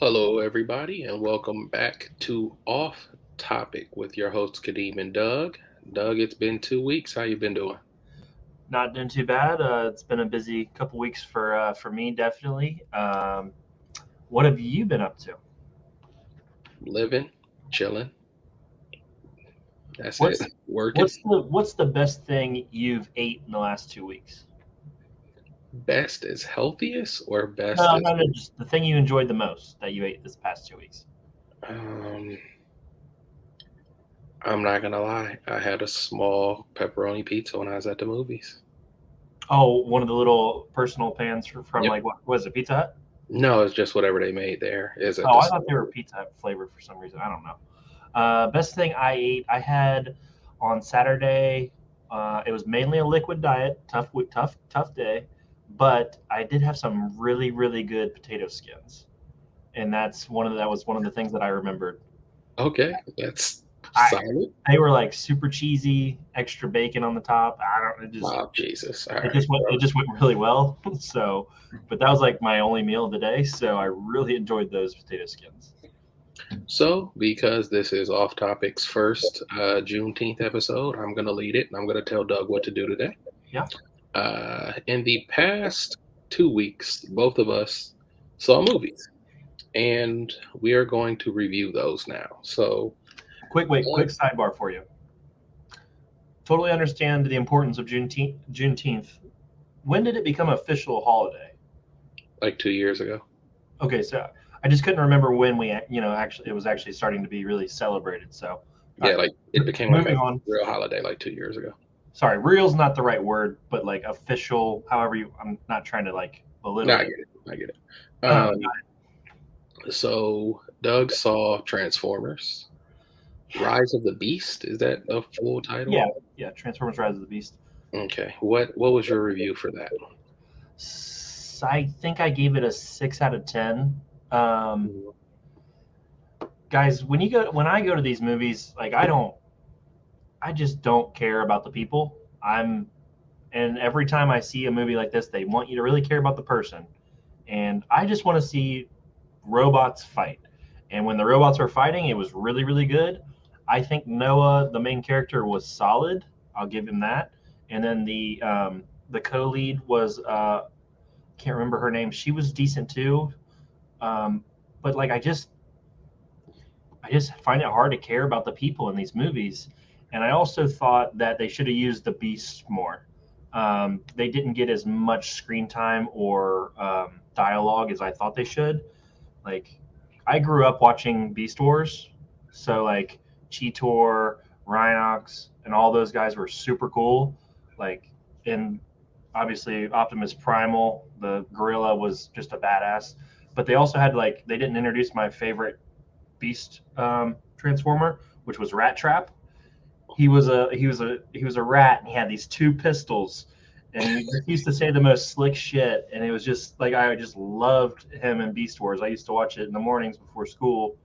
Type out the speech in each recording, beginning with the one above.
Hello, everybody, and welcome back to Off Topic with your hosts Kadeem and Doug. Doug, it's been 2 weeks. How you been doing? Not doing too bad. It's been a busy couple weeks for me, definitely. What have you been up to? Living, chilling. That's it. What's Working. what's the best thing you've ate in the last 2 weeks? Best is healthiest or best No, is no, no. Just the thing you enjoyed the most that you ate this past 2 weeks. um I'm not gonna lie. I had a small pepperoni pizza when I was at the movies. Oh, one of the little personal pans from Yep. like what was it, Pizza Hut? No, it's just whatever they made there is at Oh, the I thought they were store. Pizza Hut flavored for some reason. I don't know. Best thing I ate, I had on Saturday. It was mainly a liquid diet, tough day, but I did have some really, really good potato skins, and that was one of the things that I remembered. Okay, that's I solid. They were like super cheesy, extra bacon on the top. I don't. Oh, Jesus. All It right. just went it just went really well. So, but that was like my only meal of the day. So I really enjoyed those potato skins. So, because this is Off Topic's first Juneteenth episode, I'm going to lead it and I'm going to tell Doug what to do today. Yeah. In the past 2 weeks, both of us saw movies and we are going to review those now. So, Quick sidebar for you. Totally understand the importance of Juneteenth. When did it become an official holiday? like 2 years ago. Okay, so I just couldn't remember when actually it was actually starting to be really celebrated. So, all Yeah, right, like it became like moving a on. real holiday like 2 years ago. Sorry, real's not the right word, but like official, however you. I'm not trying to like No, belittle I it. get it. I get it. So, Doug saw Transformers Rise of the Beast. Is that the full title? Yeah, yeah. Transformers: Rise of the Beast. Okay. What was your review for that? I think I gave it a 6 out of 10. Um, Guys, when I go to these movies, like I just don't care about the people. And every time I see a movie like this, they want you to really care about the person. And I just want to see robots fight. And when the robots were fighting, it was really, really good. I think Noah, the main character, was solid. I'll give him that. And then the co-lead was can't remember her name. She was decent too. But like I just find it hard to care about the people in these movies. And I also thought that they should have used the Beast more. They didn't get as much screen time or dialogue as I thought they should. Like, I grew up watching Beast Wars, so like Cheetor, Rhinox, and all those guys were super cool. Like, and obviously Optimus Primal, the gorilla, was just a badass. But they also had like they didn't introduce my favorite Beast Transformer, which was Rat Trap. He was a rat, and he had these two pistols, and he just used to say the most slick shit. And it was just like I just loved him in Beast Wars. I used to watch it in the mornings before school.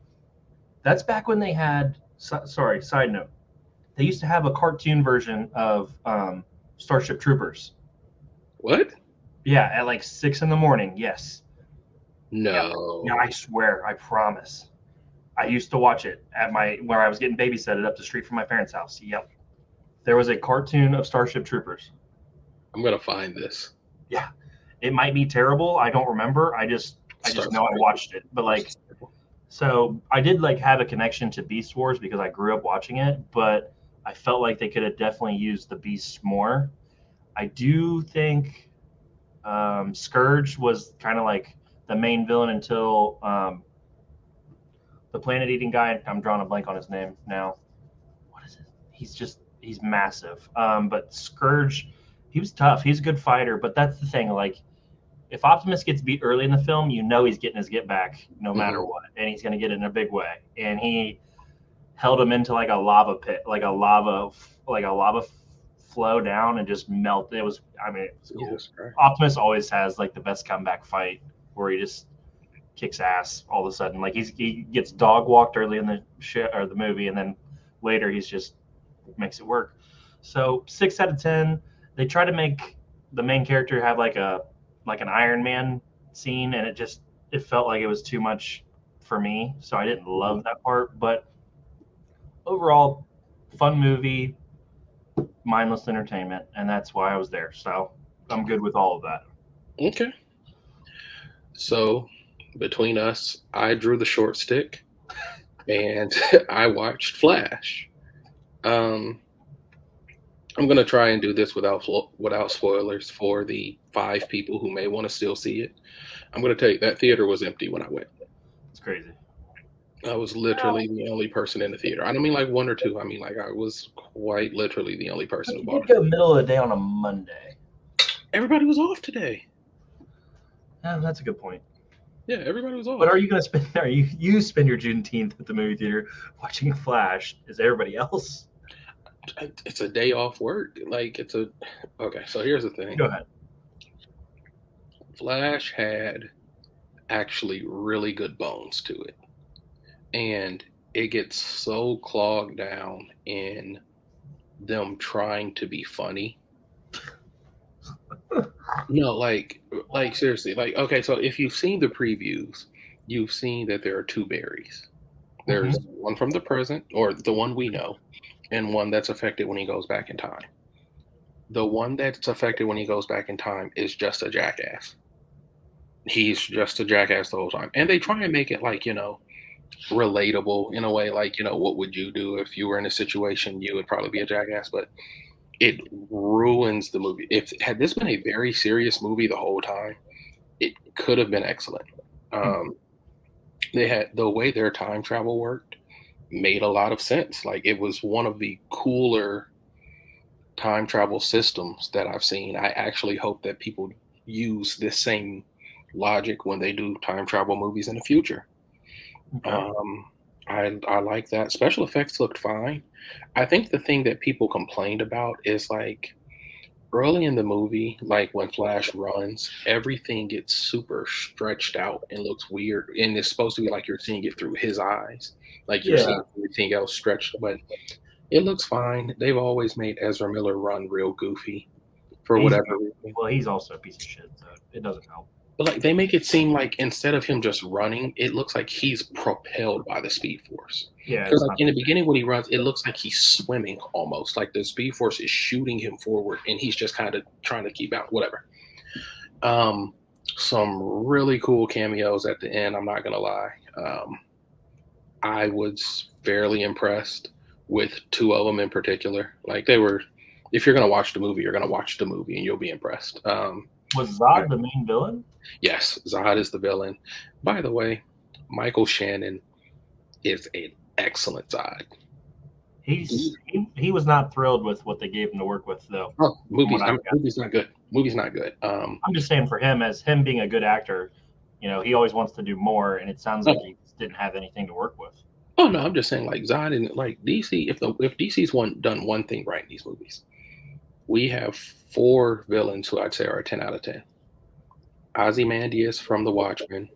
That's back when they had. Sorry, side note. They used to have a cartoon version of Starship Troopers. What? Yeah, at like 6 in the morning. Yes. Yeah. Yeah, No. I swear. I promise. I used to watch it at my where I was getting babysitted up the street from my parents' house. Yep. There was a cartoon of Starship Troopers. I'm gonna find this. Yeah. It might be terrible. I don't remember. I just know I Starfire. watched it. But like so I did like have a connection to Beast Wars because I grew up watching it, but I felt like they could have definitely used the Beasts more. I do think Scourge was kind of like the main villain until the planet eating guy. I'm drawing a blank on his name now. What is it? He's massive. But Scourge, he was tough. He's a good fighter, but that's the thing. Like if Optimus gets beat early in the film, you know he's getting his get back no matter Mhm. what, and he's going to get it in a big way. And he held him into like a lava pit, like a lava flow down and just melt. It was, I mean, it was cool. Jesus Christ. Optimus always has like the best comeback fight where he just kicks ass all of a sudden. Like he gets dog walked early in the shit or the movie, and then later he's just makes it work. So 6 out of 10. They try to make the main character have like an Iron Man scene, and it felt like it was too much. for me, so I didn't love that part. But overall, fun movie, mindless entertainment, and that's why I was there. So I'm good with all of that. Okay. So between us, I drew the short stick and I watched Flash. Um, I'm gonna try and do this without spoilers for the 5 people who may want to still see it. I'm gonna tell you that theater was empty when I went. It's crazy. I was literally the only person in the theater. I don't mean like one or two. I mean like I was quite literally the only person who You bought did it. go middle of the day on a Monday. Everybody was off today. Yeah, that's a good point. Yeah, everybody was off. But are you going to spend? Are you spend your Juneteenth at the movie theater watching Flash? Is everybody else? It's a day off work. Like it's a okay. So here's the thing. Go ahead. Flash had actually really good bones to it, and it gets so clogged down in them trying to be funny. No, like seriously, like okay, so if you've seen the previews, you've seen that there are 2 Barrys. There's one from the present, or the one we know, and one that's affected when he goes back in time. The one that's affected when he goes back in time is just a jackass. He's just a jackass the whole time. And they try and make it like, relatable in a way, like, what would you do if you were in a situation you would probably be a jackass, but it ruins the movie. If had this been a very serious movie the whole time, it could have been excellent. They had the way their time travel worked made a lot of sense. Like it was one of the cooler time travel systems that I've seen. I actually hope that people use this same logic when they do time travel movies in the future. Okay. I like that. Special effects looked fine. I think the thing that people complained about is like early in the movie, like when Flash runs, everything gets super stretched out and looks weird. And it's supposed to be like you're seeing it through his eyes, like you're Yeah. seeing everything else stretched. But it looks fine. They've always made Ezra Miller run real goofy for whatever reason. Well, he's also a piece of shit, so it doesn't help. But like they make it seem like instead of him just running, it looks like he's propelled by the Speed Force. Yeah. Because like in the beginning when he runs, it looks like he's swimming almost. Like the Speed Force is shooting him forward and he's just kind of trying to keep out, whatever. Some really cool cameos at the end, I'm not gonna lie. I was fairly impressed with 2 of them in particular. Like they were, if you're gonna watch the movie, you're gonna watch the movie and you'll be impressed. Was Zod the main villain? Yes, Zod is the villain. By the way, Michael Shannon is an excellent Zod. He was not thrilled with what they gave him to work with, though. Oh, movie's not good. Movie's not good. I'm just saying for him, as him being a good actor, he always wants to do more, and it sounds like he didn't have anything to work with. Oh no, I'm just saying like Zod and like DC. If DC's done one thing right in these movies, we have 4 villains who I'd say are a 10 out of 10. Ozymandias from The Watchmen,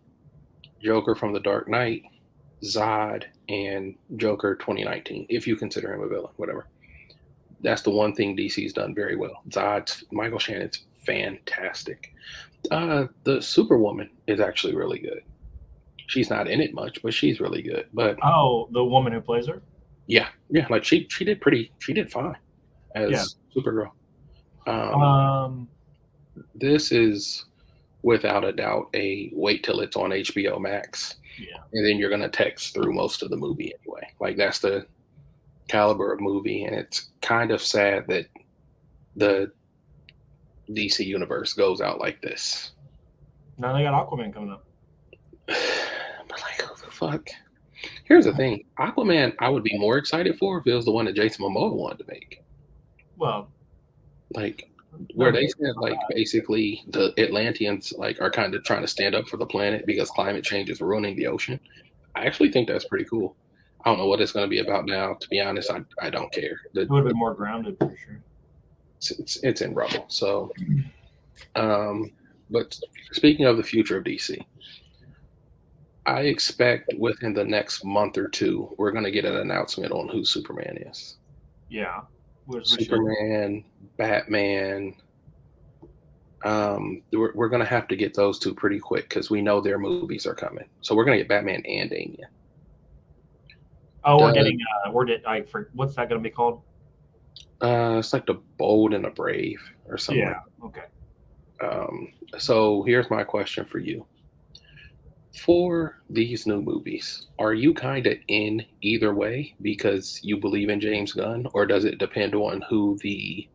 Joker from The Dark Knight, Zod, and Joker 2019, if you consider him a villain, whatever. That's the one thing DC's done very well. Michael Shannon's fantastic. The Superwoman is actually really good. She's not in it much, but she's really good. But the woman who plays her? Yeah, like she did fine as Supergirl. This is without a doubt a wait till it's on HBO Max. Yeah. And then you're gonna text through most of the movie anyway. Like that's the caliber of movie, and it's kind of sad that the DC universe goes out like this. Now they got Aquaman coming up. But like, who the fuck? Here's the thing: Aquaman, I would be more excited for if it was the one that Jason Momoa wanted to make. Well, like where they said like basically the Atlanteans like are kind of trying to stand up for the planet because climate change is ruining the ocean. I actually think that's pretty cool. I don't know what it's going to be about now. To be honest, I don't care. It would have been more grounded for sure. It's in rubble. So, but speaking of the future of DC, I expect within the next month or 2, we're going to get an announcement on who Superman is. Yeah. Superman, Batman, We're gonna have to get those two pretty quick because we know their movies are coming. So we're gonna get Batman and Damien. Oh, we're Does getting for what's that going to be called? it's like the Bold and the Brave or something Yeah. like. Okay. So here's my question for you: for these new movies, are you kind of in either way because you believe in James Gunn, or does it depend on who the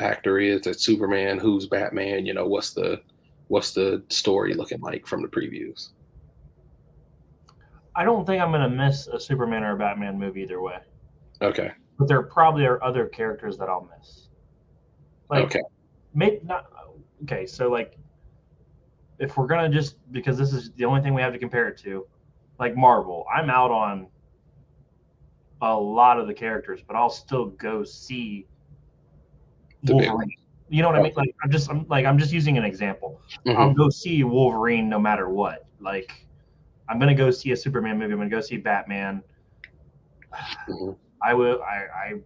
actor is that's Superman, who's Batman? What's the story looking like from the previews? I don't think I'm going to miss a Superman or a Batman movie either way. Okay. But there probably are other characters that I'll miss. Like, Okay. maybe not. Okay, so like, if we're gonna just because this is the only thing we have to compare it to, like Marvel, I'm out on a lot of the characters, but I'll still go see The big one. Wolverine. You know what I mean? Okay. Like I'm just using an example. I'll Hmm. go see Wolverine no matter what. Like I'm gonna go see a Superman movie. I'm gonna go see Batman. Hmm. I will. I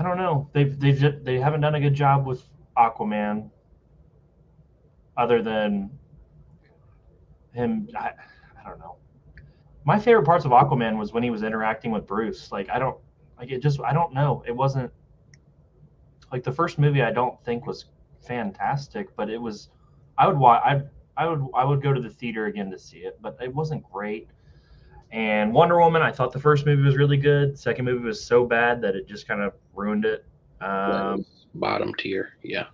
don't know. They haven't done a good job with Aquaman, other than him. I don't know. My favorite parts of Aquaman was when he was interacting with Bruce. Like I don't like it. Just I don't know. It wasn't like the first movie. I don't think was fantastic, but it was. I would watch. I would go to the theater again to see it, but it wasn't great. And Wonder Woman, I thought the first movie was really good. Second movie was so bad that it just kind of ruined it. That Um, was bottom tier. Yeah.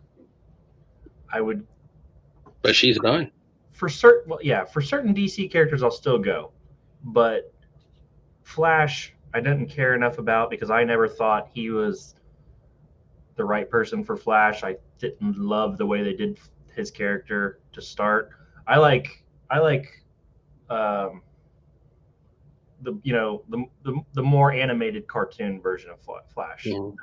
I would But she's done. for certain. Well, yeah, for certain DC characters, I'll still go, but Flash, I didn't care enough about because I never thought he was the right person for Flash. I didn't love the way they did his character to start. I like um, the more animated cartoon version of Flash. Mhm.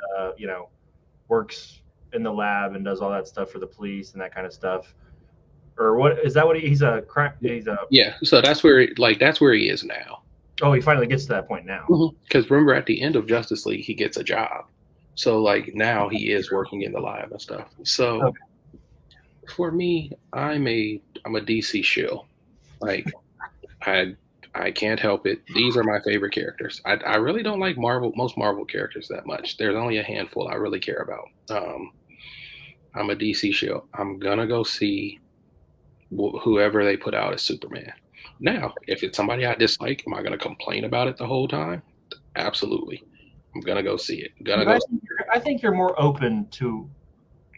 Works in the lab and does all that stuff for the police and that kind of stuff. Or what is that? What he's a crime? He's a Yeah. So that's where he is now. oh, he finally gets to that point now. Because remember, at the end of Justice League, he gets a job. So like now he is working in the lab and stuff. So Okay. for me, I'm a DC shill. Like I I can't help it. These are my favorite characters. I really don't like most Marvel characters that much. There's only a handful I really care about. I'm a DC shill. I'm gonna go see whoever they put out as Superman. Now, if it's somebody I dislike, am I gonna complain about it the whole time? Absolutely. I'm gonna go see it. Gonna But go. I think you're more open to.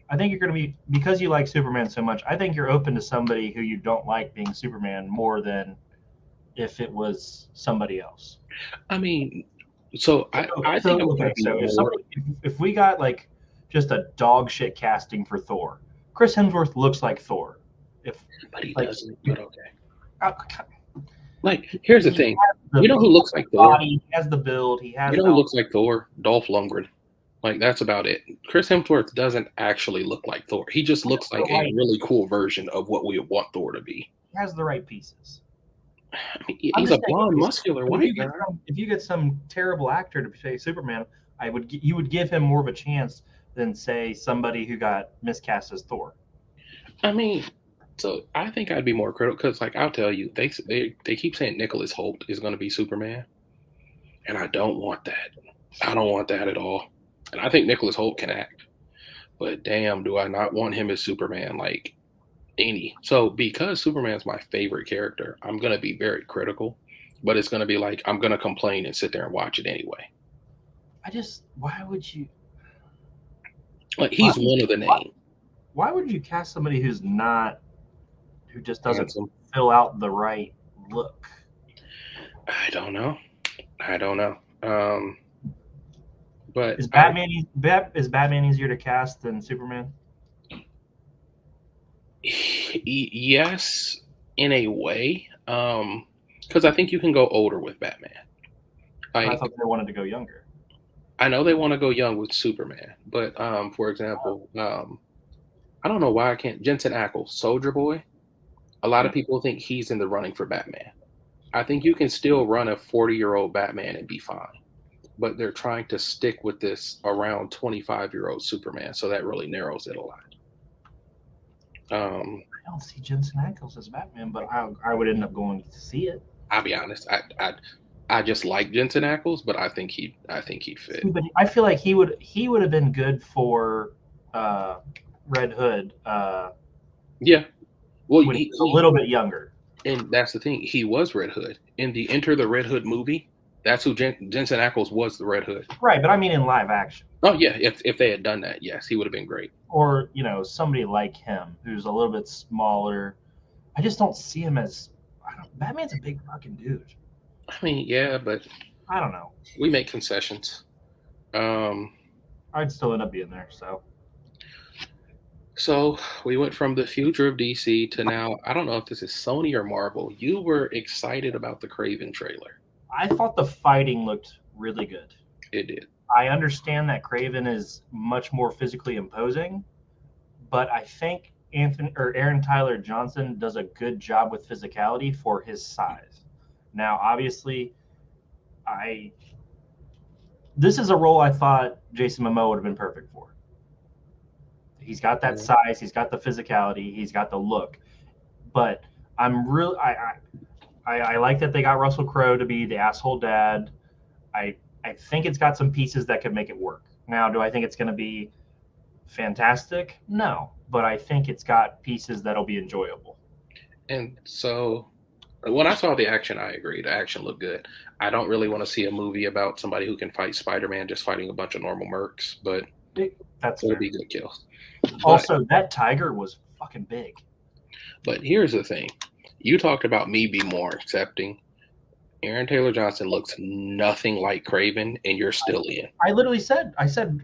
I think you're going to be because you like Superman so much. I think you're open to somebody who you don't like being Superman more than if it was somebody else. I mean, so I think I'm gonna Okay, be so more. if we got like just a dog shit casting for Thor, Chris Hemsworth looks like Thor. If But he like doesn't. But okay. uh, Like, here's the he thing. has You know who he has looks the like Thor? body, he has the build, he You has know the who looks like Thor? Dolph Lundgren. Like that's about it. Chris Hemsworth doesn't actually look like Thor. He just looks like a right really cool version of what we want Thor to be. he has the right pieces. I mean, I'm he's just a saying, blonde, muscular if white you guy. get some terrible actor to play Superman, you would give him more of a chance than say somebody who got miscast as Thor. I mean, so I think I'd be more critical because, like, I'll tell you, they keep saying Nicholas Holt is going to be Superman, and I don't want that. I don't want that at all. And I think Nicholas Holt can act, but damn, do I not want him as Superman? Like any. So because Superman's my favorite character, I'm gonna be very critical, but it's gonna be like I'm gonna complain and sit there and watch it anyway. Why would you Like why he's one of the why, name. why would you cast somebody who just doesn't Handsome. fill out the right look? I don't know. I don't know. But Is Batman easier to cast than Superman? yes, in a way, because I think you can go older with Batman. I Like thought they wanted to go younger. I know they want to go young with Superman, but for example, I don't know why I can't. Jensen Ackles, Soldier Boy. A lot Yeah. of people think he's in the running for Batman. I think you can still run a 40-year-old Batman and be fine. but they're trying to stick with this around 25-year-old Superman, so that really narrows it a lot. I don't see Jensen Ackles as Batman, but I would end up going to see it. I'll be honest, I just like Jensen Ackles, but I think he'd fit. But I feel like he would have been good for Red Hood Yeah, well, when he was a little bit younger. and that's the thing. He was Red Hood in the Enter the Red Hood movie. That's who Jensen Ackles was, the Red Hood. Right, but I mean in live action. Oh yeah, if they had done that, yes, he would have been great. Or somebody like him who's a little bit smaller. I just don't see him as. Batman's a big fucking dude. I mean, yeah, but I don't know. we make concessions. I'd still end up being there. So we went from the future of DC to now. I don't know if this is Sony or Marvel. You were excited about the Craven trailer. I thought the fighting looked really good. It did. I understand that Craven is much more physically imposing, but I think Aaron Tyler Johnson does a good job with physicality for his size. Now, obviously, this is a role I thought Jason Momoa would have been perfect for. He's got that size, he's got the physicality, he's got the look. But I'm really I like that they got Russell Crowe to be the asshole dad. I think it's got some pieces that could make it work. Now, do I think it's going to be fantastic? No, but I think it's got pieces that'll be enjoyable. And so when I saw the action, I agree. The action looked good. I don't really want to see a movie about somebody who can fight Spider-Man just fighting a bunch of normal mercs, but it'll be good kills. Also, that tiger was fucking big. But here's the thing. You talked about me be more accepting. Aaron Taylor Johnson looks nothing like Craven, and you're still in. I literally said,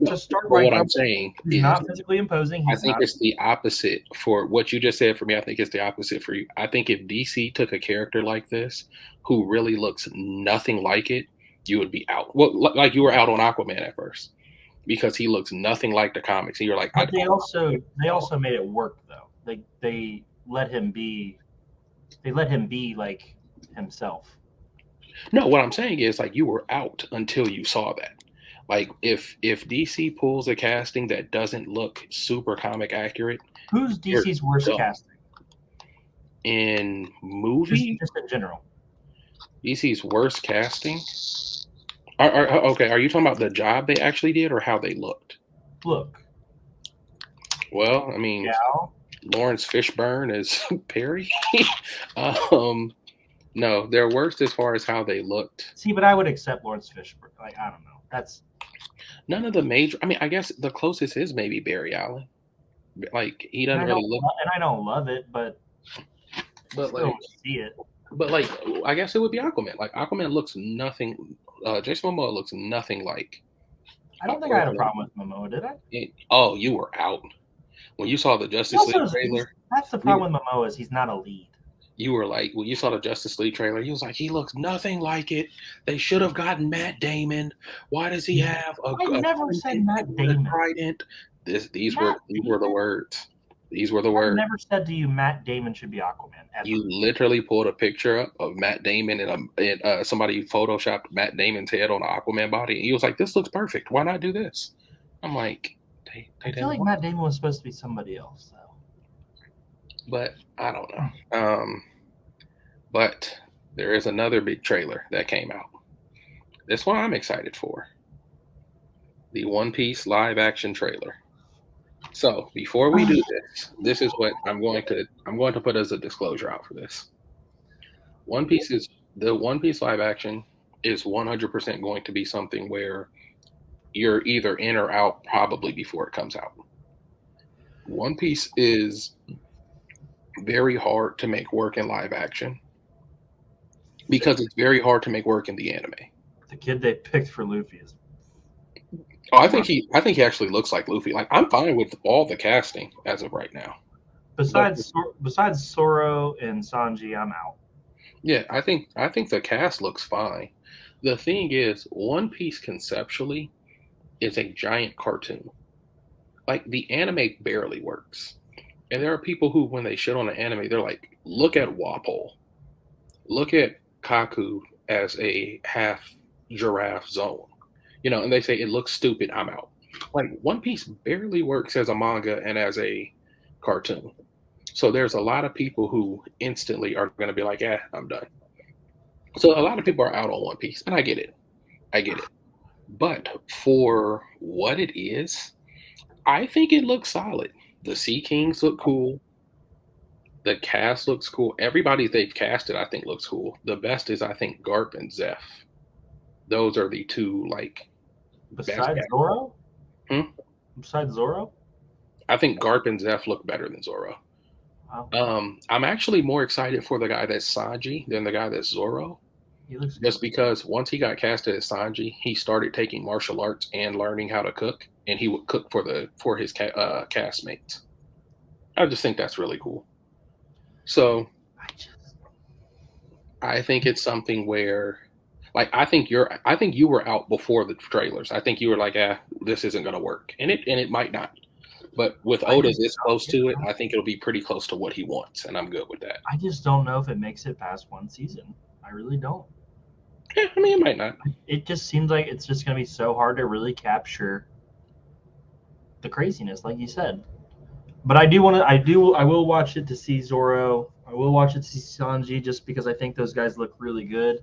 just start right. What I'm saying is not physically imposing. I think it's the opposite for what you just said for me. I think it's the opposite for you. I think if DC took a character like this who really looks nothing like it, you would be out. Well, like you were out on Aquaman at first because he looks nothing like the comics, and you're like, but they also made it work though. They let him be like himself. No, what I'm saying is like you were out until you saw that. Like if DC pulls a casting that doesn't look super comic accurate, who's DC's worst casting in movie? Just in general, DC's worst casting. Okay, are you talking about the job they actually did or how they looked? Look. Well, I mean, Lawrence Fishburne is Perry. No, they're worst as far as how they looked. See, but I would accept Lawrence Fishburne. Like, I don't know. That's none of the major. I mean, I guess the closest is maybe Barry Allen. Like he doesn't really look, and I don't love it, but like see it. But like, I guess it would be Aquaman. Like Aquaman looks nothing. Jason Momoa looks nothing like. I don't think I had a problem with Momoa, did I? Oh, you were out when you saw the Justice League trailer. That's the problem with Momoa is he's not a lead. You were like, when you saw the Justice League trailer, he was like, he looks nothing like it. They should have gotten Matt Damon. Why does he have a? I never said Matt Damon. Trident. These were the words. These were the words. I never said to you Matt Damon should be Aquaman. Ever. You literally pulled a picture up of Matt Damon and somebody photoshopped Matt Damon's head on an Aquaman body, and he was like, "This looks perfect. Why not do this?" I'm like, I feel like Matt Damon was supposed to be somebody else, though. But I don't know. But there is another big trailer that came out. This one I'm excited for. The One Piece live action trailer. So before we do this is what I'm going to put as a disclosure out for this. The One Piece live action is 100% going to be something where you're either in or out probably before it comes out. One Piece is very hard to make work in live action because it's very hard to make work in the anime. The kid they picked for Luffy is. Oh, I think he actually looks like Luffy. Like I'm fine with all the casting as of right now. Besides Zoro and Sanji, I'm out. Yeah, I think the cast looks fine. The thing is, One Piece conceptually is a giant cartoon. Like the anime barely works. And there are people who, when they shit on an anime, they're like, look at Wapol. Look at Kaku as a half giraffe zone. and they say it looks stupid, I'm out. Like One Piece barely works as a manga and as a cartoon. So there's a lot of people who instantly are going to be like, "Yeah, I'm done." So a lot of people are out on One Piece, and I get it. I get it. But for what it is, I think it looks solid. The Sea Kings look cool. The cast looks cool. Everybody they've casted, I think, looks cool. The best is, I think, Garp and Zeph. Those are the two like best Besides cast. Zoro? Hmm? Besides Zoro? I think Garp and Zeph look better than Zoro. Wow. I'm actually more excited for the guy that's Sanji than the guy that's Zoro. He looks Just good. because once he got casted as Sanji, he started taking martial arts and learning how to cook, and he would cook for his castmates. I just think that's really cool. So I just I think it's something where, like, I think you were out before the trailers. I think you were like, this isn't going to work, and it might not. But with I Oda just this close yeah, to it, I think it'll be pretty close to what he wants, and I'm good with that. I just don't know if it makes it past one season. I really don't. Yeah, I mean, it might not. It just seems like it's just going to be so hard to really capture the craziness, like you said. But I do want to. I will watch it to see Zoro. I will watch it to see Sanji, just because I think those guys look really good.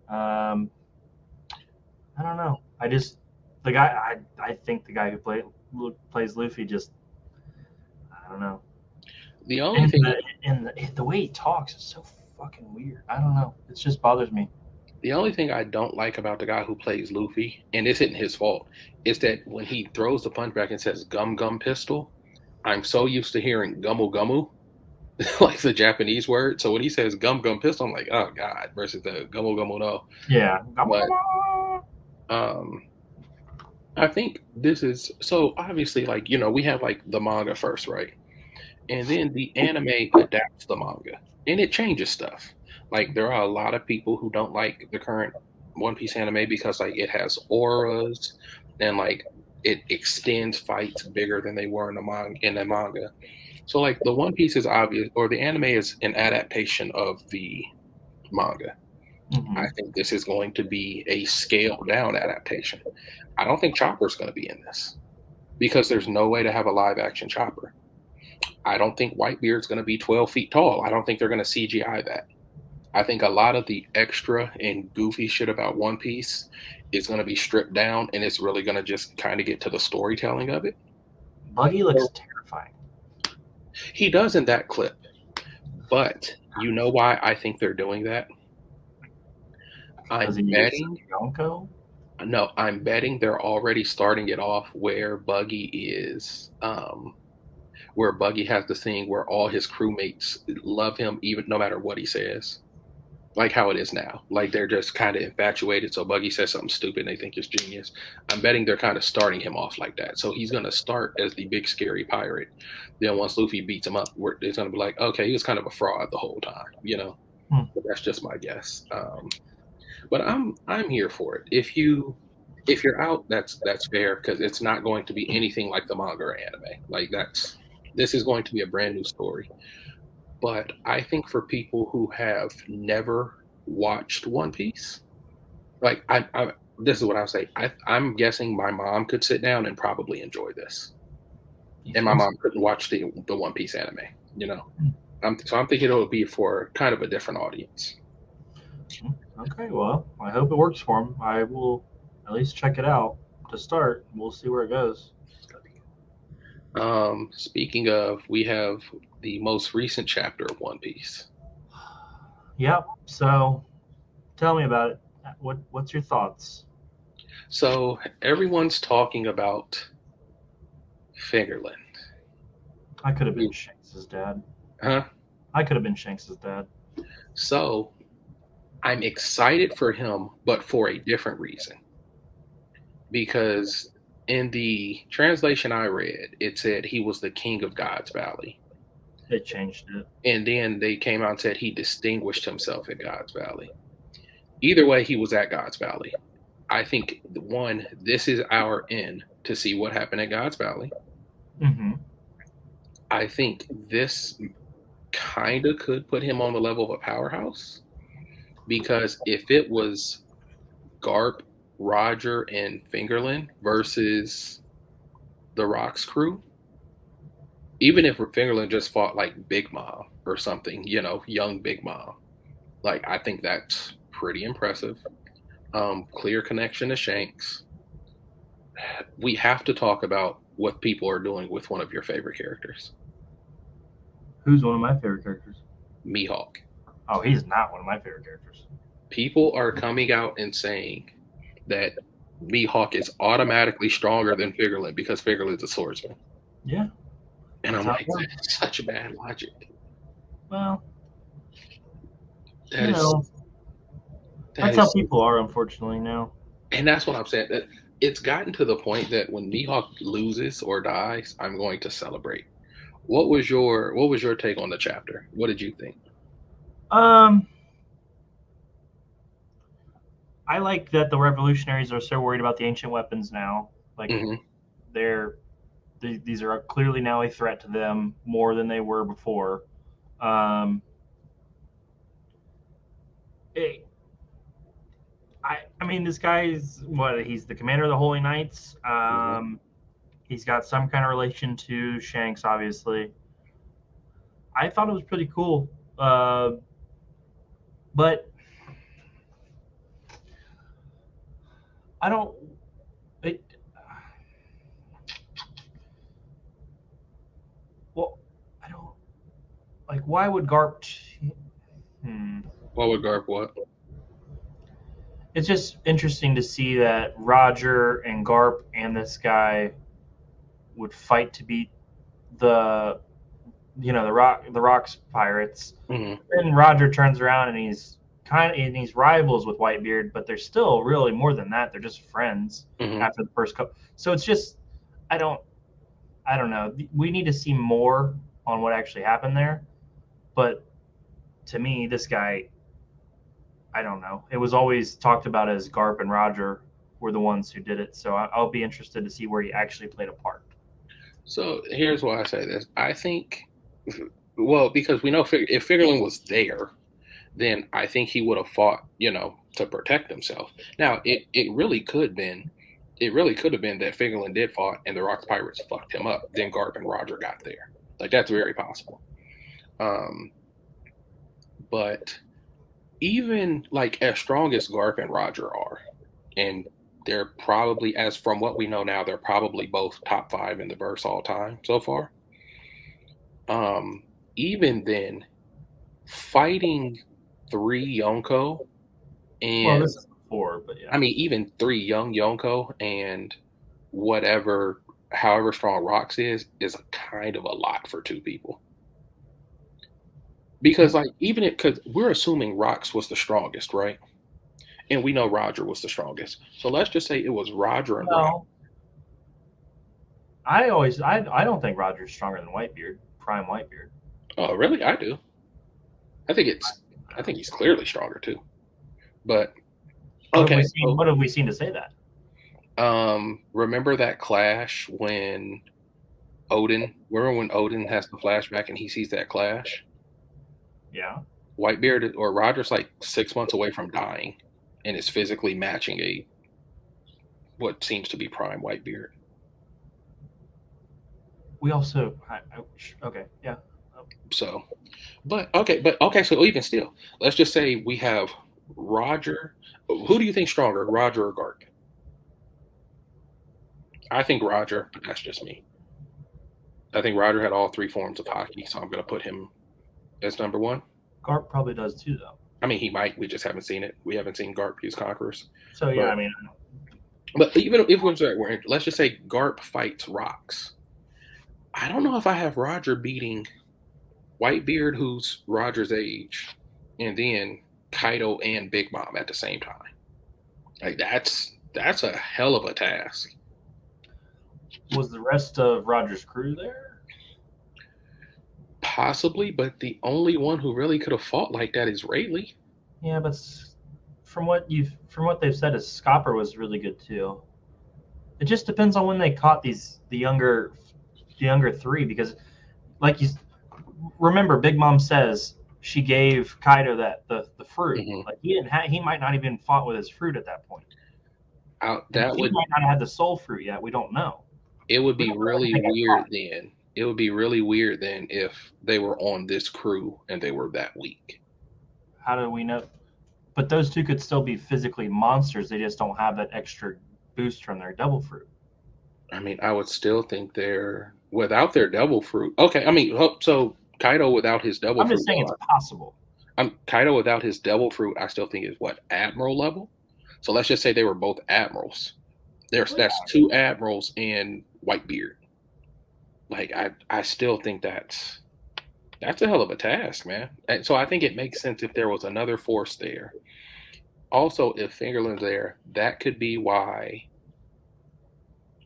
Um, I don't know. I just the guy. I think the guy who plays Luffy just. I don't know. The only And thing the way he talks is so fucking weird. I don't know. It just bothers me. The only thing I don't like about the guy who plays Luffy, and this isn't his fault, is that when he throws the punch back and says "gum gum pistol," I'm so used to hearing "gumu gumu," like the Japanese word. So when he says "gum gum pistol," I'm like, "Oh God!" Versus the "gumu gumu no." Yeah. But um, I think this is so obviously like we have like the manga first, right? And then the anime adapts the manga and it changes stuff. Like there are a lot of people who don't like the current One Piece anime because like it has auras and like it extends fights bigger than they were in the manga. So like the One Piece is obvious or the anime is an adaptation of the manga. I Mhm. think this is going to be a scaled down adaptation. I don't think Chopper's going to be in this because there's no way to have a live action Chopper. I don't think Whitebeard's going to be 12 feet tall. I don't think they're going to CGI that. I think a lot of the extra and goofy shit about One Piece is going to be stripped down and it's really going to just kind of get to the storytelling of it. Buggy looks So terrifying. he does in that clip, but you know why I think they're doing that? Does I'm he use betting, Yonko? no, I'm betting they're already starting it off where Buggy has the thing where all his crewmates love him even no matter what he says. Like how it is now. Like they're just kind of infatuated. So Buggy says something stupid and they think it's genius. I'm betting they're kind of starting him off like that. So he's going to start as the big scary pirate. Then once Luffy beats him up, it's going to be like, okay, he was kind of a fraud the whole time. Hmm. But that's just my guess. But I'm here for it. If you're out, that's fair because it's not going to be anything like the manga or anime. Like this is going to be a brand new story. But I think for people who have never watched One Piece, like this is what I'll say. I'm guessing my mom could sit down and probably enjoy this, You and my think so? mom couldn't watch the One Piece anime. You know, Hmm. I'm thinking it'll be for kind of a different audience. Okay, well, I hope it works for him. I will at least check it out to start. We'll see where it goes. Speaking of, we have the most recent chapter of One Piece. Yep. So tell me about it. What's your thoughts? So everyone's talking about Fingerland, I could have been Shanks's dad. huh? I could have been Shanks's dad. So I'm excited for him, but for a different reason. Because in the translation I read, it said he was the king of God's Valley. They changed it. And then they came out and said he distinguished himself at God's Valley. Either way, he was at God's Valley. I think, one, this is our end to see what happened at God's Valley. Mm-hmm. I think this kind of could put him on the level of a powerhouse because if it was Garp Roger and Fingerlin versus the Rock's crew, even if Fingerlin just fought like Big Mom or something, young Big Mom, like I think that's pretty impressive. Clear connection to Shanks. We have to talk about what people are doing with one of your favorite characters, Who's one of my favorite characters? Mihawk. Oh, he's not one of my favorite characters. People are coming out and saying that Mihawk is automatically stronger than Fingerlin because Fingerlin's a swordsman. Yeah. And I'm That's like, that's such bad logic. Well, That is, that's how people are, unfortunately, now. And that's what I'm saying. It's gotten to the point that when Mihawk loses or dies, I'm going to celebrate. What was your take on the chapter? What did you think? I like that the revolutionaries are so worried about the ancient weapons now. Like these are clearly now a threat to them more than they were before. I mean, this guy's he's the commander of the Holy Knights. He's got some kind of relation to Shanks, obviously. I thought it was pretty cool. But I don't. I don't like. Why would Garp? What would Garp what? It's just interesting to see that Roger and Garp and this guy would fight to beat the Rock's pirates. Mm-hmm. And Roger turns around and he's rivals with Whitebeard, but they're still really more than that. They're just friends after the first couple. So it's just I don't know. We need to see more on what actually happened there. But to me, this guy, I don't know. It was always talked about as Garp and Roger were the ones who did it. So I'll be interested to see where he actually played a part. So here's why I say this. I think, because we know if Fingerlin was there, then I think he would have fought, to protect himself. Now, it really could have been that Fingerlin did fought and the Rock's pirates fucked him up. Then Garp and Roger got there. Like, that's very possible. But even, like, as strong as Garp and Roger are, and they're probably, as from what we know now, they're probably both top 5 in the verse all time so far. Even then, fighting 3 Yonko and this is 4, but yeah. I mean, even 3 young Yonko and however strong Rox is kind of a lot for 2 people. Because because we're assuming Rox was the strongest, right? And we know Roger was the strongest. So let's just say it was Roger and Roger. I don't think Roger's stronger than Whitebeard, Prime Whitebeard. Oh, really? I do. I think he's clearly stronger too. But okay, what have we seen to say that? Remember that clash when Odin has the flashback and he sees that clash? Yeah. Whitebeard or Roger's like 6 months away from dying and is physically matching what seems to be prime Whitebeard. We also okay, yeah. So even still, let's just say we have Roger. Who do you think stronger, Roger or Garp? I think Roger, but that's just me. I think Roger had all 3 forms of Haki, so I'm going to put him as number 1. Garp probably does too, though. I mean, he might. We just haven't seen it. We haven't seen Garp use Conquerors. So yeah, but even if let's just say Garp fights Rox. I don't know if I have Roger beating Whitebeard, who's Roger's age, and then Kaido and Big Mom at the same time. Like that's a hell of a task. Was the rest of Roger's crew there? Possibly, but the only one who really could have fought like that is Rayleigh. Yeah, but from what they've said, is Scopper was really good too. It just depends on when they caught the younger 3, because remember, Big Mom says she gave Kaido the fruit. Mm-hmm. Like he might not even fought with his fruit at that point. And that he would might not have had the soul fruit yet. We don't know. it would We be don't know really anything at weird all. then. It would be really weird then if they were on this crew and they were that weak. How do we know? But those two could still be physically monsters. They just don't have that extra boost from their devil fruit. I mean, I would still think they're without their devil fruit. Okay, I mean, so Kaido without his devil I'm just fruit, saying it's though, possible. I'm Kaido without his devil fruit. I still think is what admiral level. So let's just say they were both admirals. That's two admirals and Whitebeard. Like I still think that's a hell of a task, man. And so I think it makes sense if there was another force there. Also, if Fingerling's there, that could be why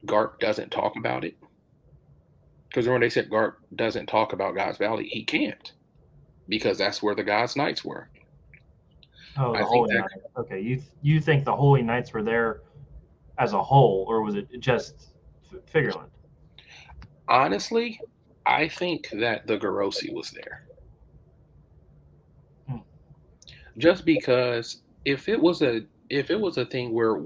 Garp doesn't talk about it. Because when they said Garp doesn't talk about God's Valley, he can't because that's where the God's Knights were. Oh, I the think Holy that Knights. Okay, you think the Holy Knights were there as a whole, or was it just Figureland? honestly, I think that the Garosi was there. Hmm. Just because if it was a thing where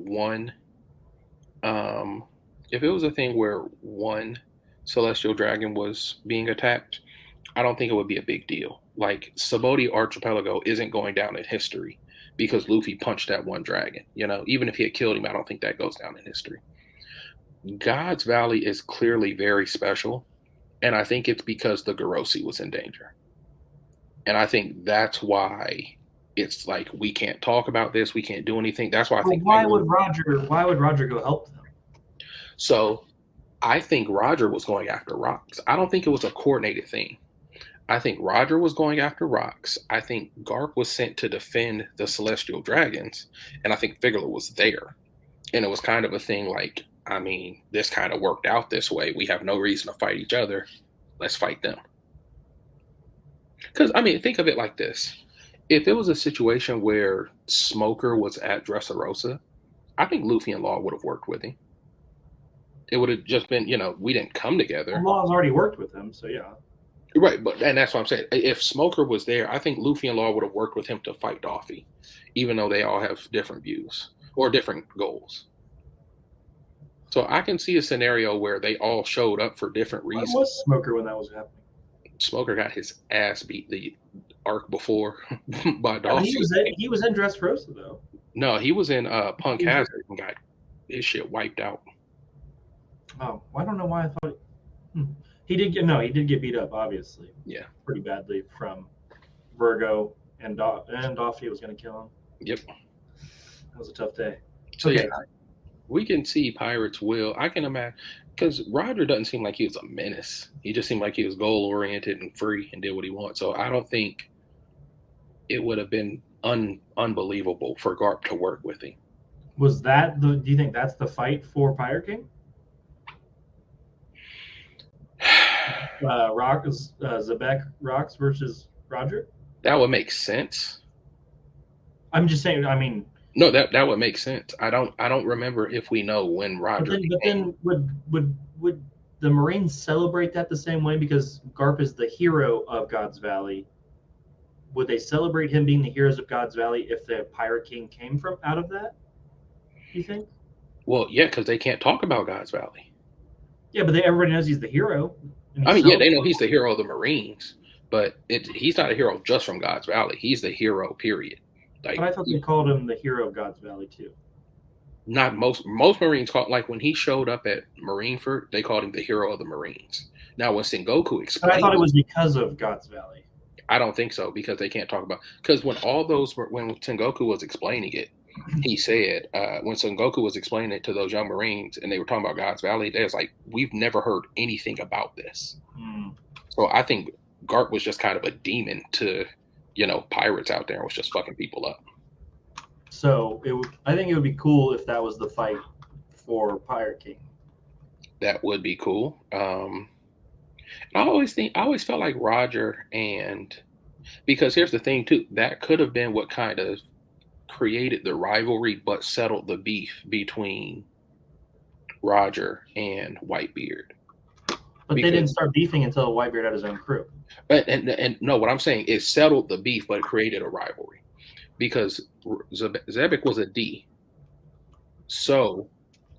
um if it was a thing where one celestial dragon was being attacked, I don't think it would be a big deal. Like Saboti Archipelago isn't going down in history because Luffy punched that one dragon. Even if he had killed him, I don't think that goes down in history. God's Valley is clearly very special, and I think it's because the Garosi was in danger. And I think that's why it's like we can't talk about this, we can't do anything. That's why I Well, think why would Roger? Why would Roger go help them? so. I think Roger was going after rocks. I don't think it was a coordinated thing. I think Roger was going after rocks. I think Garp was sent to defend the celestial dragons, and I think Figure was there. And it was kind of a thing like, I mean, this kind of worked out this way. We have no reason to fight each other. Let's fight them. Because, I mean, think of it like this. If it was a situation where Smoker was at Dressrosa, I think Luffy and Law would have worked with him. It would have just been, we didn't come together. Well, Law's already worked with him, so yeah. Right, and that's what I'm saying. If Smoker was there, I think Luffy and Law would have worked with him to fight Doffy, even though they all have different views or different goals. So I can see a scenario where they all showed up for different Where reasons. was Smoker when that was happening? Smoker got his ass beat the arc before by Yeah, Doffy. he was in Dressrosa though. No, he was in Punk Hazard and got his shit wiped out. Oh, I don't know why I thought he did get beat up, obviously. Yeah, pretty badly from Virgo and Doffy was going to kill him. Yep. That was a tough day. So yeah, we can see Pirates will. I can imagine because Roger doesn't seem like he was a menace. He just seemed like he was goal oriented and free and did what he wants. So I don't think it would have been unbelievable for Garp to work with him. Was that do you think that's the fight for Pirate King? Zebek Rocks versus Roger? That would make sense. I'm just saying. I mean, no, that would make sense. I don't remember if we know when Roger. But then would the Marines celebrate that the same way because Garp is the hero of God's Valley? Would they celebrate him being the heroes of God's Valley if the Pirate King came from out of that? You think? Well, yeah, because they can't talk about God's Valley. Yeah, but everybody knows he's the hero. I mean, yeah, they know he's the hero of the Marines, but he's not a hero just from God's Valley. He's the hero, period. Like, but I thought they called him the hero of God's Valley too. Not most Marines called, like when he showed up at Marineford, they called him the hero of the Marines. Now when Sengoku explained, but I thought it was because of God's Valley. I don't think so because they can't talk about because when Sengoku was explaining it, he said when Sengoku was explaining it to those young Marines and they were talking about God's Valley, they was like, we've never heard anything about this. So I think Garp was just kind of a demon to, pirates out there and was just fucking people up. So I think it would be cool if that was the fight for Pirate King. That would be cool. I always felt like Roger because here's the thing too, that could have been what kind of created the rivalry but settled the beef between Roger and Whitebeard. But they didn't start beefing until Whitebeard had his own crew. And no, what I'm saying is settled the beef, but it created a rivalry because Zebek was a D. So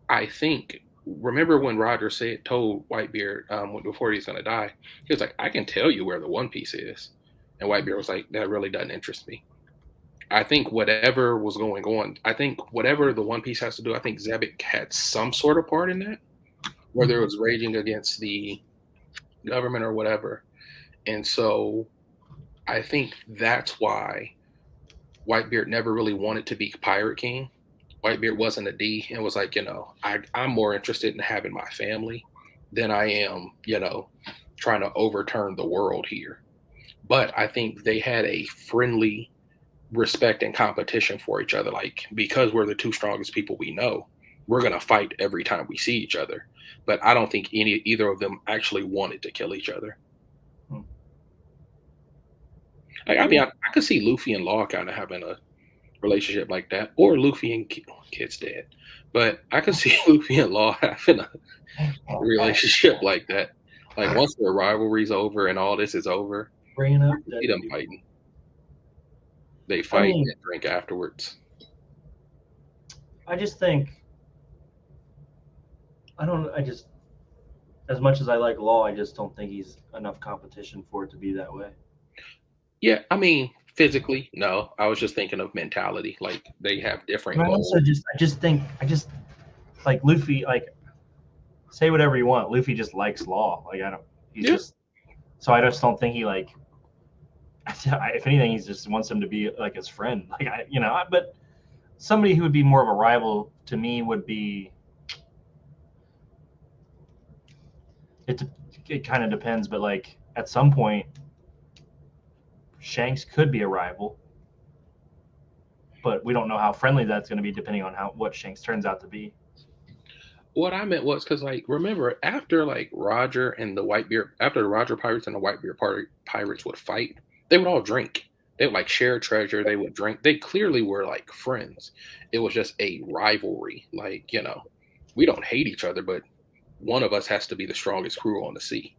I think remember when Roger told Whitebeard before he's gonna die, he was like, "I can tell you where the One Piece is," and Whitebeard was like, "That really doesn't interest me." I think whatever was going on, I think whatever the One Piece has to do, I think Zebek had some sort of part in that, whether it was raging against the government or whatever. And so I think that's why Whitebeard never really wanted to be Pirate King. Whitebeard wasn't a D and was like, I'm more interested in having my family than I am, trying to overturn the world here. But I think they had a friendly respect and competition for each other. Like, because we're the two strongest people we know, we're going to fight every time we see each other. But I don't think either of them actually wanted to kill each other. Hmm. I mean, I could see Luffy and Law kind of having a relationship like that, or Luffy and Kid's dead. But I could see Luffy and Law having a relationship like that. Like once the rivalry's over and all this is over, Bringing I up can dead see them people. fighting. They I fight mean, and drink afterwards. I just think I don't. I just as much as I like Law, I just don't think he's enough competition for it to be that way. Yeah, I mean, physically, no. I was just thinking of mentality. Like they have And different I goals. also just think I just like Luffy. Like say whatever you want, Luffy just likes Law. Like I don't. He's Yeah, just so I just don't think he like. If anything, he just wants him to be like his friend. Like but somebody who would be more of a rival to me would be. It it kind of depends, but like at some point, Shanks could be a rival, but we don't know how friendly that's going to be depending on how what Shanks turns out to be. what I meant was because, like, remember after like Roger and the Whitebeard, after the Roger pirates and the Whitebeard pirates would fight, they would all drink. They would like share treasure. They would drink. They clearly were like friends. It was just a rivalry. Like, we don't hate each other, but one of us has to be the strongest crew on the sea.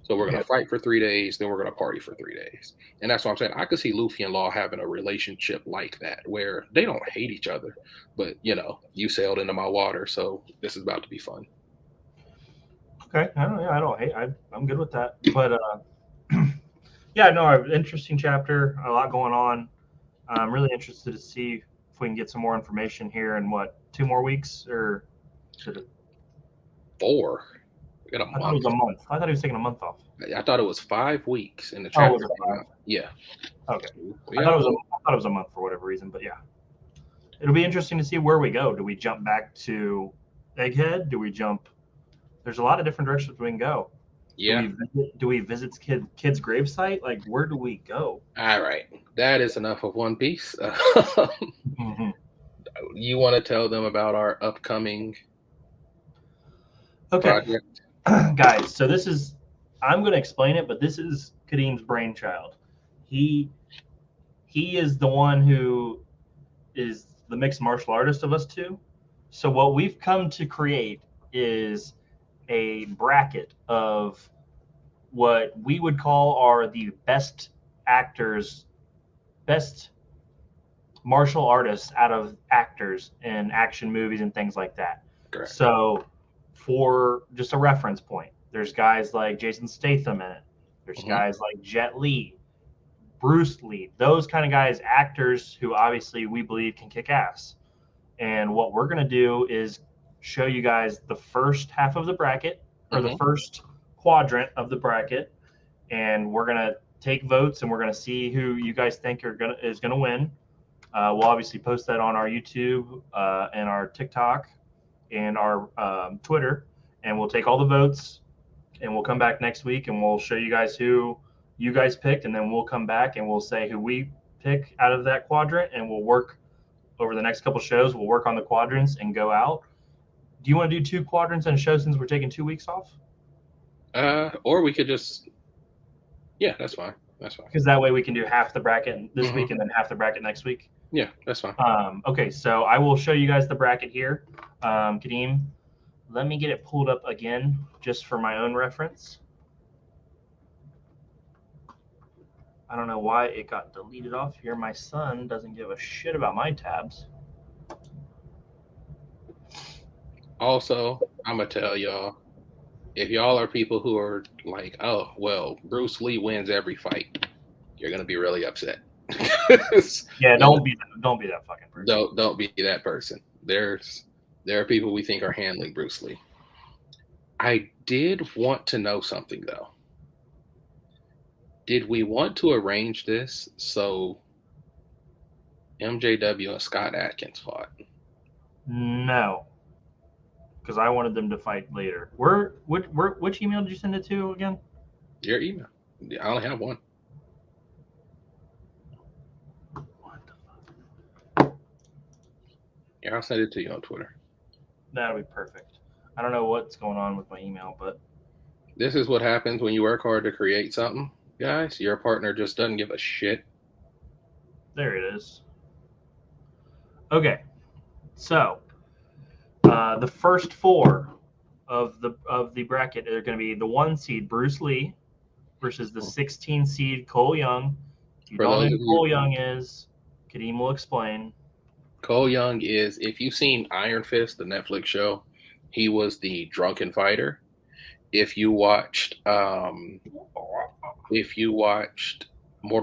So we're gonna Yeah. fight for 3 days, then we're gonna party for 3 days. And that's what I'm saying. I could see Luffy and Law having a relationship like that, where they don't hate each other, but you sailed into my water, so this is about to be fun. Okay. I don't hate. I'm good with that. But yeah, no, interesting chapter. A lot going on. I'm really interested to see if we can get some more information here in what 2 more weeks or is it 4. We got a I thought it month. was a month. I thought he was taking a month off. I thought it was 5 weeks in the Oh, was chapter it came out. 5? Yeah. Okay. We I got thought a it was a little. I thought it was a month for whatever reason, but yeah. It'll be interesting to see where we go. Do we jump back to Egghead? Do we jump? There's a lot of different directions we can go. Yeah. Do we visit kid's gravesite? Like where do we go? All right. That is enough of One Piece. Mm-hmm. You want to tell them about our upcoming Okay, project? guys. So this is I'm going to explain it, but this is Kadeem's brainchild. He he is the one who is the mixed martial artist of us two. So what we've come to create is a bracket of what we would call are the best actors, best martial artists out of actors in action movies and things like that. Correct. So, for just a reference point, there's guys like Jason Statham in it. There's Hmm. guys like Jet Li, Bruce Lee, those kind of guys, actors who obviously we believe can kick ass. And what we're going to do is show you guys the first half of the bracket or the Hmm. first quadrant of the bracket, and we're going to take votes and we're going to see who you guys think is going to win. We'll obviously post that on our YouTube and our TikTok and our Twitter, and we'll take all the votes and we'll come back next week and we'll show you guys who you guys picked, and then we'll come back and we'll say who we pick out of that quadrant, and we'll work over the next couple shows. We'll work on the quadrants and go out. Do you want to do 2 quadrants in a show since we're taking 2 weeks off? Or we could just, yeah, that's fine. That's fine. Because that way we can do half the bracket this Hmm. week and then half the bracket next week. Yeah, that's fine. Okay, so I will show you guys the bracket here. Kadeem, let me get it pulled up again just for my own reference. I don't know why it got deleted off here. My son doesn't give a shit about my tabs. Also, I'm gonna tell y'all, if y'all are people who are like, oh well, Bruce Lee wins every fight, you're gonna be really upset. Yeah, No, don't be that fucking person. don't be that person. There are people we think are handling Bruce Lee. I did want to know something though. Did we want to arrange this so MJW and Scott Atkins fought? No, because I wanted them to fight later. Which email did you send it to again? Your email. I only have one. What the fuck? Yeah, I'll send it to you on Twitter. That'll be perfect. I don't know what's going on with my email, but This is what happens when you work hard to create something, guys. Your partner just doesn't give a shit. there it is. Okay, so the first four of the bracket are going to be the 1 seed Bruce Lee versus the 16 seed Cole Young. If you For don't know those who of you, Cole Young is, Kadeem will explain. Cole Young is, if you've seen Iron Fist, the Netflix show, he was the drunken fighter. If you watched Mortal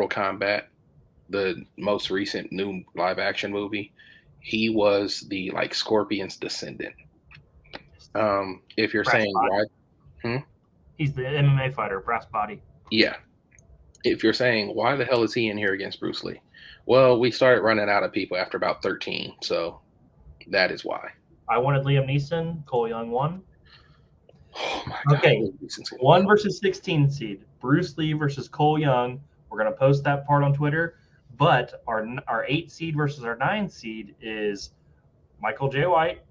Kombat, the most recent new live action movie, he was the like Scorpion's descendant. If you're Brass saying body. why, He's the MMA fighter, brass body. yeah. If you're saying why the hell is he in here against Bruce Lee? Well, we started running out of people after about 13, so that is why. I wanted Liam Neeson. Cole Young won. Oh my god. Okay, 1 versus 16 seed. Bruce Lee versus Cole Young. We're going to post that part on Twitter. But our 8 seed versus our 9 seed is Michael J. White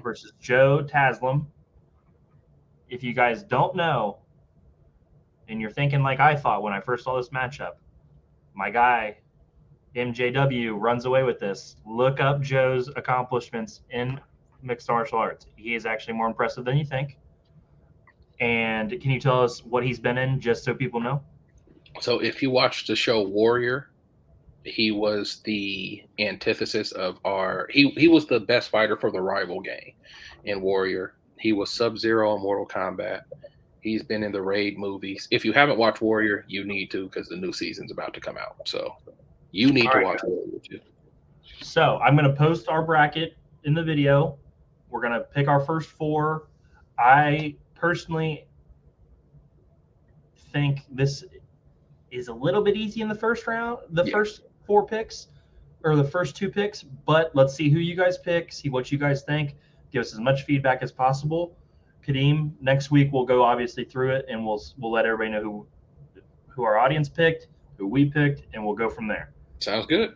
versus Joe Taslim. If you guys don't know, and you're thinking like I thought when I first saw this matchup, my guy, MJW, runs away with this. Look up Joe's accomplishments in mixed martial arts. He is actually more impressive than you think. And can you tell us what he's been in, just so people know? So if you watch the show Warrior, he was the antithesis of he was the best fighter for the rival gang in Warrior. He was Sub-Zero in Mortal Kombat. He's been in the Raid movies. If you haven't watched Warrior, you need to, because the new season's about to come out. So you need to watch Warrior too. So I'm going to post our bracket in the video. We're going to pick our first 4. I personally think this is a little bit easy in the first round, first 4 picks, or the first 2 picks, but let's see who you guys pick, see what you guys think, give us as much feedback as possible. Kadeem, next week we'll go obviously through it, and we'll let everybody know who our audience picked, who we picked, and we'll go from there. Sounds good.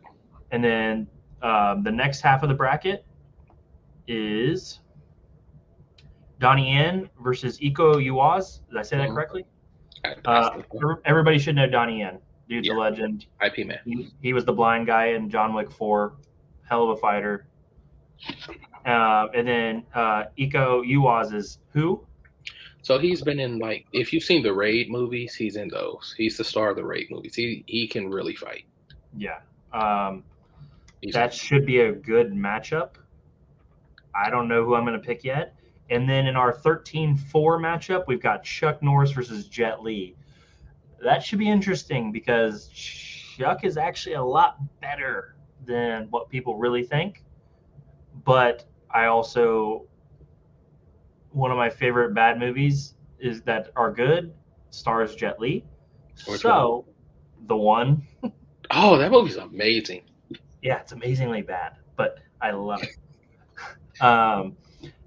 And then the next half of the bracket is Donnie Yen versus Iko Uwaz. Did I say that correctly? Everybody should know Donnie Yen. Dude's a legend. IP man. He was the blind guy in John Wick 4. Hell of a fighter. And then Iko Uwaz is who? So he's been in, like, if you've seen the Raid movies, he's in those. He's the star of the Raid movies. He can really fight. Yeah. That should be a good matchup. I don't know who I'm going to pick yet. And then in our 13-4 matchup, we've got Chuck Norris versus Jet Li. That should be interesting because Chuck is actually a lot better than what people really think. But I also, one of my favorite bad movies is that are good, stars Jet Li. So, the one. Oh, that movie's amazing. Yeah, it's amazingly bad, but I love it.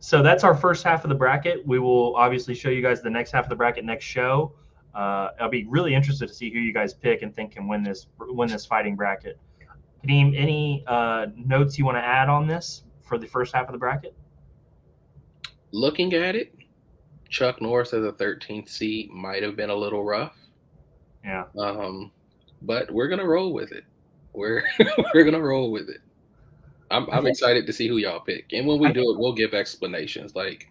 So that's our first half of the bracket. We will obviously show you guys the next half of the bracket next show. I'll be really interested to see who you guys pick and think can win this fighting bracket. Kadeem, any notes you want to add on this for the first half of the bracket? Looking at it, Chuck Norris as a 13th seed might have been a little rough. Yeah. But we're gonna roll with it. We're gonna roll with it. I'm excited to see who y'all pick, and when we do it, we'll give explanations. Like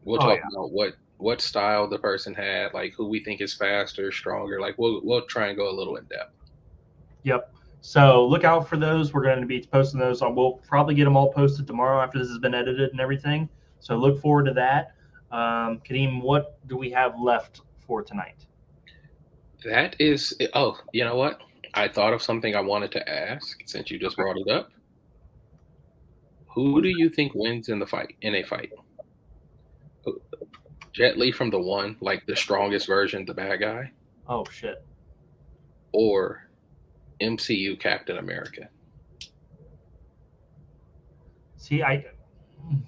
we'll talk about what style the person had, like who we think is faster, stronger. Like we'll try and go a little in depth. Yep. So look out for those. We're going to be posting those. We'll probably get them all posted tomorrow after this has been edited and everything. So look forward to that. Kadeem, what do we have left for tonight? That is, oh, you know what? I thought of something I wanted to ask since you just brought it up. Who do you think wins in the fight, in a fight? Jet Li from the one, like the strongest version, the bad guy, Oh shit. or MCU Captain America? See, I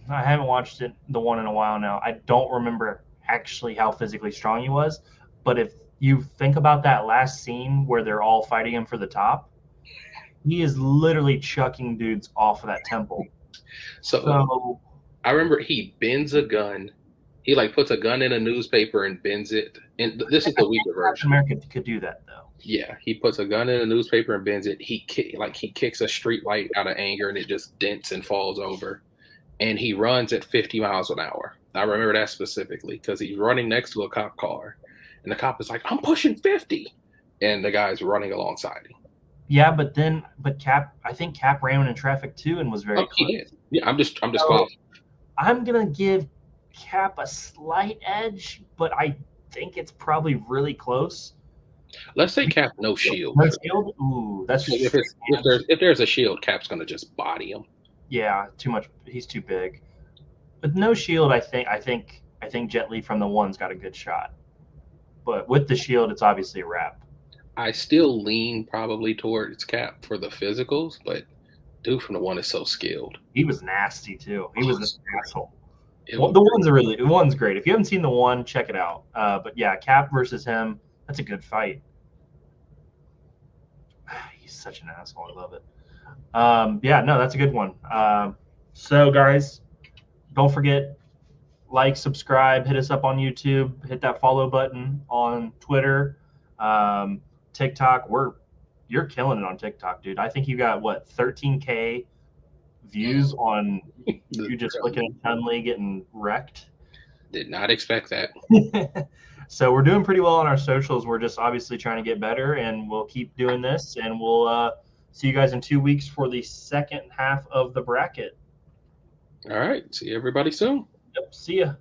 haven't watched the one in a while now. I don't remember actually how physically strong he was, but if you think about that last scene where they're all fighting him for the top, he is literally chucking dudes off of that temple. So So I remember he bends a gun. He like puts a gun in a newspaper and bends it. And this is the weaker Captain version. America could do that though. Yeah, he puts a gun in a newspaper and bends it. He kicks a street light out of anger and it just dents and falls over. And he runs at 50 miles an hour. I remember that specifically because he's running next to a cop car, and the cop is like, "I'm pushing 50," and the guy's running alongside him. Yeah, but Cap, I think Cap ran in traffic too and was very Oh, he close. did. Yeah, I'm just So I'm gonna give Cap a slight edge, but I think it's probably really close. Let's say Cap no shield. No shield? Ooh, that's Like if there's a shield, Cap's gonna just body him. yeah, too much. He's too big. With no shield, I think Jet Li from the one's got a good shot. But with the shield, it's obviously a wrap. I still lean probably towards Cap for the physicals, but dude from the one is so skilled. He was nasty too. He was an asshole. It Well, was- the one's great. If you haven't seen the one, check it out. But yeah, Cap versus him, that's a good fight. He's such an asshole. I love it. Yeah, no, that's a good one. So guys, don't forget, like, subscribe, hit us up on YouTube, hit that follow button on Twitter, TikTok. You're killing it on TikTok, dude. I think you got what 13K views on you just looking at Chun-Li getting wrecked. Did not expect that. So we're doing pretty well on our socials. We're just obviously trying to get better, and we'll keep doing this. And we'll see you guys in 2 weeks for the second half of the bracket. All right. See everybody soon. Yep. See ya.